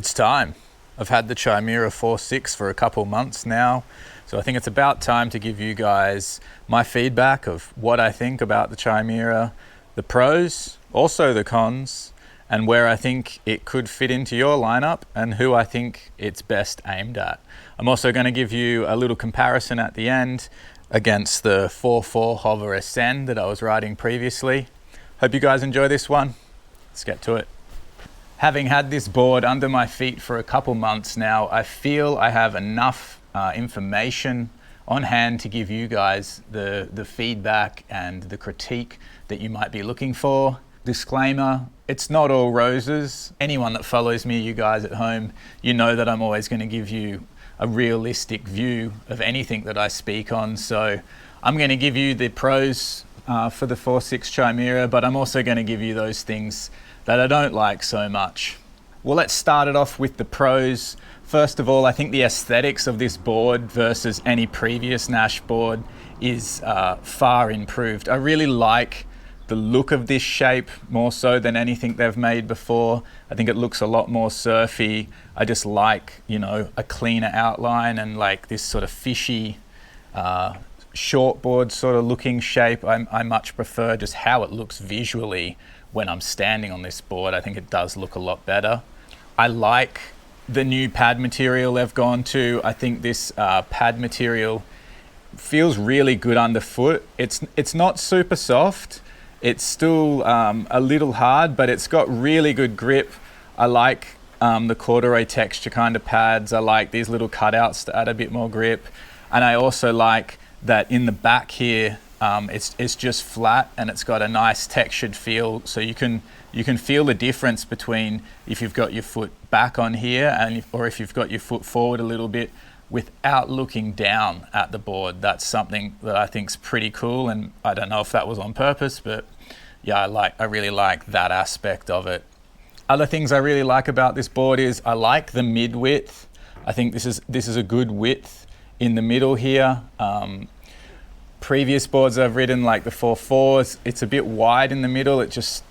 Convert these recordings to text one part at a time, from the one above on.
It's time. I've had the Chimera 4.6 for a couple months now, so I think it's about time to give you guys my feedback of what I think about the Chimera, the pros, also the cons, and where I think it could fit into your lineup and who I think it's best aimed at. I'm also going to give you a little comparison at the end against the 4.4 Hover Ascend that I was riding previously. Hope you guys enjoy this one. Let's get to it. Having had this board under my feet for a couple months now, I feel I have enough information on hand to give you guys the feedback and the critique that you might be looking for. Disclaimer, it's not all roses. Anyone that follows me, you guys at home, you know that I'm always going to give you a realistic view of anything that I speak on. So I'm going to give you the pros for the 4.6 Chimera, but I'm also going to give you those things that I don't like so much. Well, let's start it off with the pros. First of all, I think the aesthetics of this board versus any previous Naish board is far improved. I really like the look of this shape more so than anything they've made before. I think it looks a lot more surfy. I just like, you know, a cleaner outline and like this sort of fishy shortboard sort of looking shape. I much prefer just how it looks visually when I'm standing on this board. I think it does look a lot better. I like the new pad material they've gone to. I think this pad material feels really good underfoot. It's not super soft. It's still a little hard, but it's got really good grip. I like the corduroy texture kind of pads. I like these little cutouts to add a bit more grip. And I also like that in the back here, it's just flat and it's got a nice textured feel. So you can feel the difference between if you've got your foot back on here or if you've got your foot forward a little bit without looking down at the board. That's something that I think is pretty cool, and I don't know if that was on purpose, but yeah, I really like that aspect of it. Other things I really like about this board is I like the mid width. I think this is a good width in the middle here. Previous boards I've ridden, like the 4.4s, it's a bit wide in the middle. It's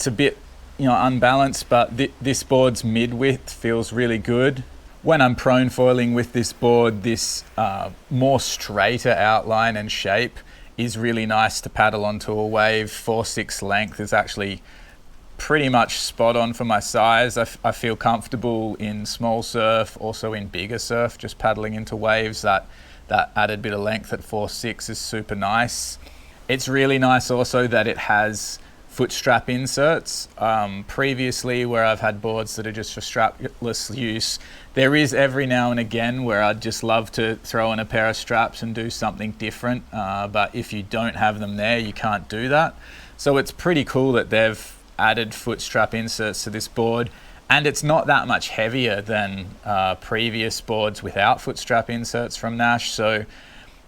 a bit, you know, unbalanced, but this board's mid width feels really good. When I'm prone foiling with this board, this more straighter outline and shape is really nice to paddle onto a wave. 4.6 length is actually pretty much spot on for my size. I feel comfortable in small surf, also in bigger surf, just paddling into waves. That added bit of length at 4.6 is super nice. It's really nice also that it has foot strap inserts. Previously, where I've had boards that are just for strapless use, there is every now and again where I'd just love to throw in a pair of straps and do something different. But if you don't have them there, you can't do that. So it's pretty cool that they've added foot strap inserts to this board. And it's not that much heavier than previous boards without foot strap inserts from Naish. So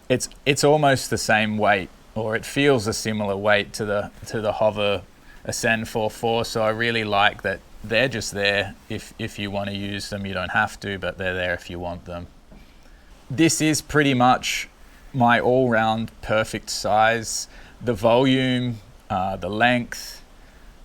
it's almost the same weight, or it feels a similar weight to the Hover Ascend 4.4. So I really like that they're just there if you want to use them. You don't have to, but they're there if you want them. This is pretty much my all-round perfect size. The volume, the length,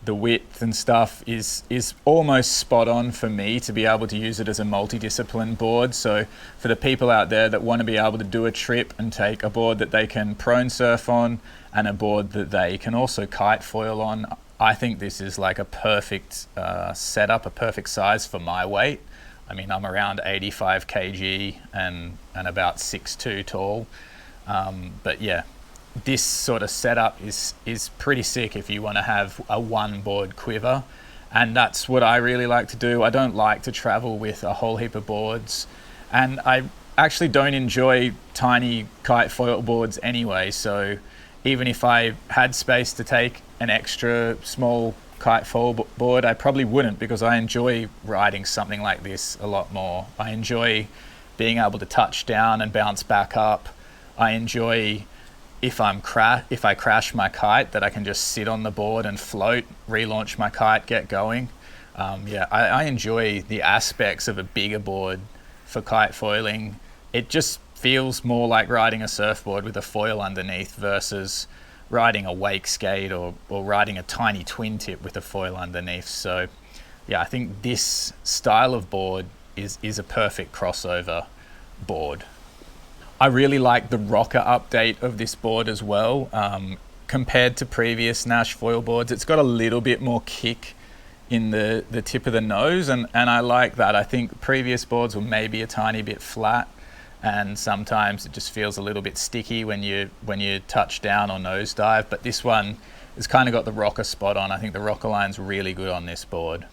the width and stuff is almost spot on for me to be able to use it as a multidiscipline board. So for the people out there that want to be able to do a trip and take a board that they can prone surf on and a board that they can also kite foil on, I think this is like a perfect setup, a perfect size for my weight. I mean, I'm around 85 kg and about 6'2" tall. But yeah, this sort of setup is pretty sick if you want to have a one board quiver, and that's what I really like to do. I don't like to travel with a whole heap of boards, and I actually don't enjoy tiny kite foil boards anyway, so even if I had space to take an extra small kite foil board, I probably wouldn't, because I enjoy riding something like this a lot more. I enjoy being able to touch down and bounce back up. I enjoy if I crash my kite, that I can just sit on the board and float, relaunch my kite, get going. Yeah, I enjoy the aspects of a bigger board for kite foiling. It just feels more like riding a surfboard with a foil underneath versus riding a wake skate or riding a tiny twin tip with a foil underneath. So yeah, I think this style of board is a perfect crossover board. I really like the rocker update of this board as well. Compared to previous Naish foil boards, it's got a little bit more kick in the tip of the nose, and I like that. I think previous boards were maybe a tiny bit flat, and sometimes it just feels a little bit sticky when you touch down or nosedive, but this one has kind of got the rocker spot on. I think the rocker line's really good on this board.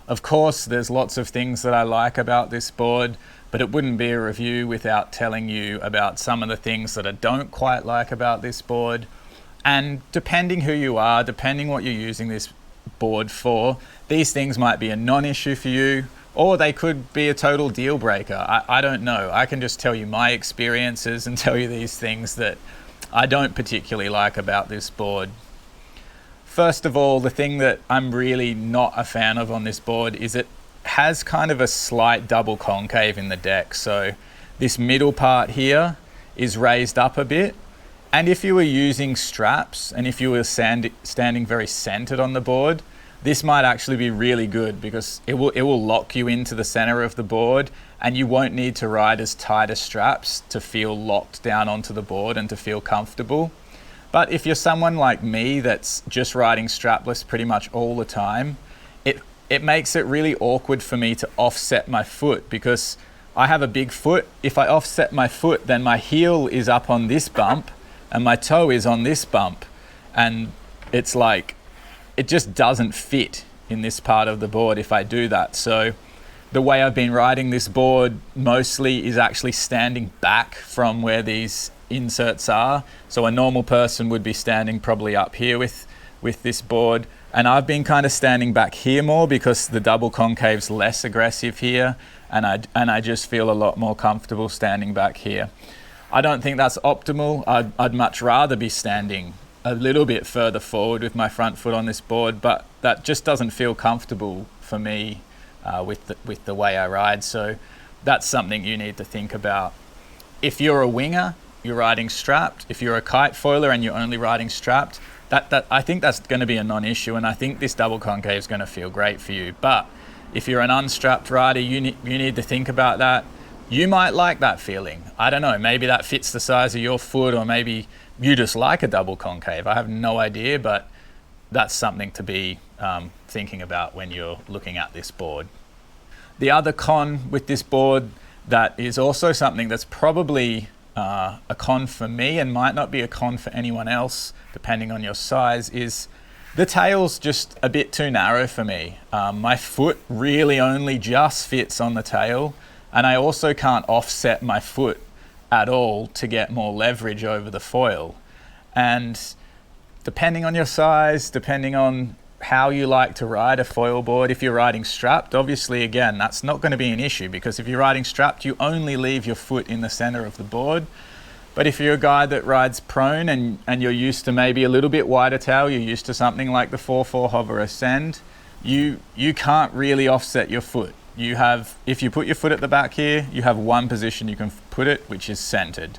Of course, there's lots of things that I like about this board, but it wouldn't be a review without telling you about some of the things that I don't quite like about this board. And depending who you are, depending what you're using this board for, these things might be a non-issue for you, or they could be a total deal breaker. I don't know. I can just tell you my experiences and tell you these things that I don't particularly like about this board. First of all, the thing that I'm really not a fan of on this board is it has kind of a slight double concave in the deck. So this middle part here is raised up a bit. And if you were using straps and if you were standing very centered on the board, this might actually be really good because it will lock you into the center of the board, and you won't need to ride as tight as straps to feel locked down onto the board and to feel comfortable. But if you're someone like me that's just riding strapless pretty much all the time, it makes it really awkward for me to offset my foot because I have a big foot. If I offset my foot, then my heel is up on this bump and my toe is on this bump. And it's like, it just doesn't fit in this part of the board if I do that. So the way I've been riding this board mostly is actually standing back from where these inserts are. So a normal person would be standing probably up here with this board, and I've been kind of standing back here more because the double concave's less aggressive here, and I just feel a lot more comfortable standing back here. I don't think that's optimal. I'd much rather be standing a little bit further forward with my front foot on this board, but that just doesn't feel comfortable for me with the way I ride. So that's something you need to think about. If you're a winger, you're riding strapped. If you're a kite foiler and you're only riding strapped, that I think that's going to be a non-issue, and I think this double concave is going to feel great for you. But if you're an unstrapped rider, you need to think about that. You might like that feeling. I don't know, maybe that fits the size of your foot, or maybe you just like a double concave. I have no idea, but that's something to be thinking about when you're looking at this board. The other con with this board that is also something that's probably a con for me and might not be a con for anyone else, depending on your size, is the tail's just a bit too narrow for me. My foot really only just fits on the tail, and I also can't offset my foot at all to get more leverage over the foil. And depending on your size, depending on how you like to ride a foil board, if you're riding strapped, obviously again, that's not going to be an issue, because if you're riding strapped, you only leave your foot in the center of the board. But if you're a guy that rides prone and you're used to maybe a little bit wider tail, you're used to something like the 4/4 hover ascend, you can't really offset your foot. You have, if you put your foot at the back here, you have one position you can put it, which is centered.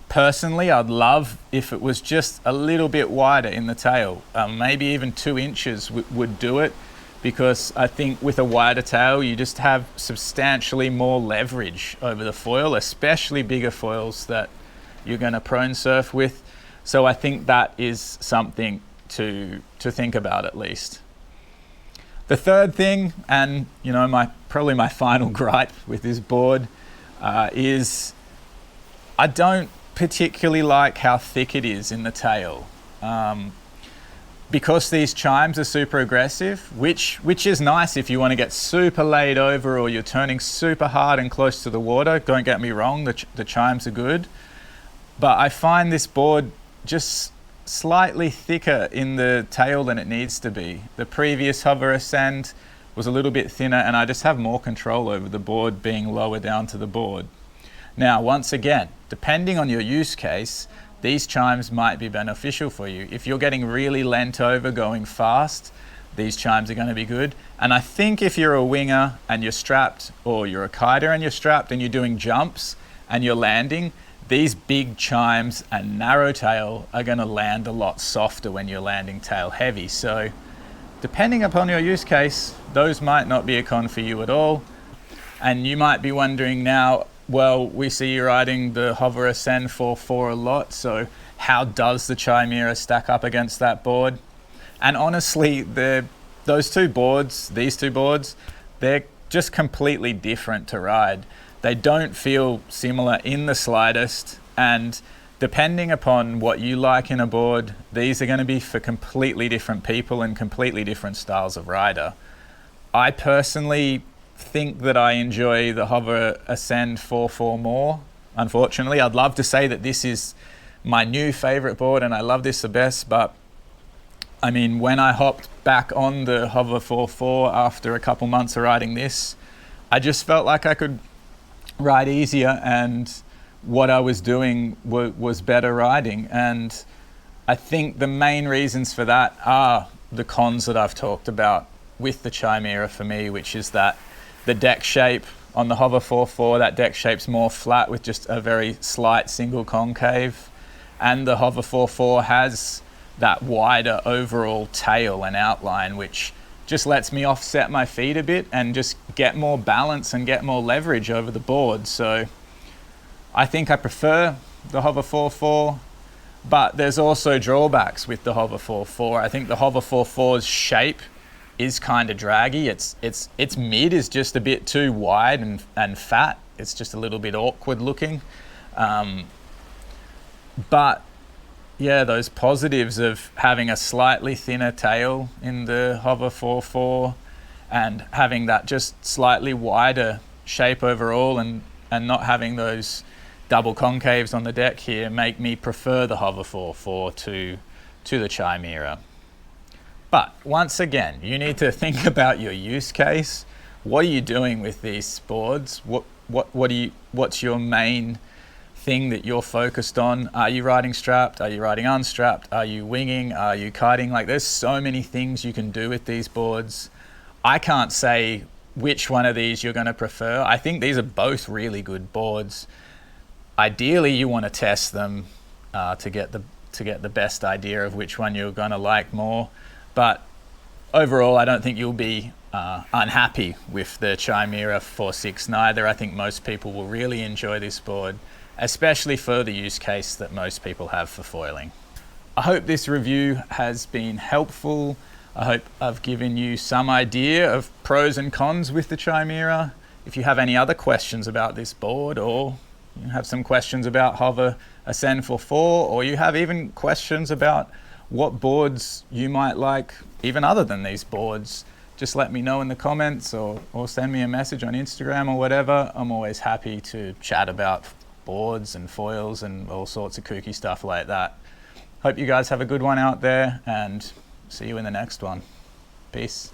Personally, I'd love if it was just a little bit wider in the tail. Maybe even 2 inches would do it, because I think with a wider tail, you just have substantially more leverage over the foil, especially bigger foils that you're going to prone surf with. So I think that is something to think about at least. The third thing, and probably my final gripe with this board, is I don't particularly like how thick it is in the tail. Because these chimes are super aggressive, which is nice if you want to get super laid over or you're turning super hard and close to the water. Don't get me wrong, the chimes are good. But I find this board just slightly thicker in the tail than it needs to be. The previous hover ascend was a little bit thinner, and I just have more control over the board being lower down to the board. Now, once again, depending on your use case, these chimes might be beneficial for you. If you're getting really leant over going fast, these chimes are going to be good. And I think if you're a winger and you're strapped, or you're a kiter and you're strapped and you're doing jumps and you're landing, these big chimes and narrow tail are going to land a lot softer when you're landing tail heavy. So depending upon your use case, those might not be a con for you at all. And you might be wondering now, well, we see you riding the Hover Ascend 4.4 a lot, so how does the Chimera stack up against that board? And honestly, these two boards, they're just completely different to ride. They don't feel similar in the slightest, and depending upon what you like in a board, these are going to be for completely different people and completely different styles of rider. I personally think that I enjoy the Hover Ascend 4.4 more. Unfortunately, I'd love to say that this is my new favorite board and I love this the best, but I mean, when I hopped back on the Hover 4.4 after a couple months of riding this, I just felt like I could ride easier, and what I was doing was better riding. And I think the main reasons for that are the cons that I've talked about with the Chimera for me, which is that the deck shape on the Hover 4.4, that deck shape's more flat with just a very slight single concave. And the Hover 4.4 has that wider overall tail and outline, which just lets me offset my feet a bit and just get more balance and get more leverage over the board. So I think I prefer the Hover 4.4, but there's also drawbacks with the Hover 4.4. I think the Hover 4.4's shape is kind of draggy. Its mid is just a bit too wide and fat. It's just a little bit awkward looking. But yeah, those positives of having a slightly thinner tail in the Hover 4.4 and having that just slightly wider shape overall and not having those double concaves on the deck here make me prefer the Hover 4.4 to the Chimera. But once again, you need to think about your use case. What are you doing with these boards? What's your main thing that you're focused on? Are you riding strapped? Are you riding unstrapped? Are you winging? Are you kiting? Like, there's so many things you can do with these boards. I can't say which one of these you're going to prefer. I think these are both really good boards. Ideally, you want to test them to get the best idea of which one you're going to like more. But overall, I don't think you'll be unhappy with the Chimera 4.6 neither. I think most people will really enjoy this board, especially for the use case that most people have for foiling. I hope this review has been helpful. I hope I've given you some idea of pros and cons with the Chimera. If you have any other questions about this board, or you have some questions about Hover Ascend 4.4, or you have even questions about what boards you might like even other than these boards, just let me know in the comments or send me a message on Instagram or whatever. I'm always happy to chat about boards and foils and all sorts of kooky stuff like that. Hope you guys have a good one out there, and see you in the next one. Peace.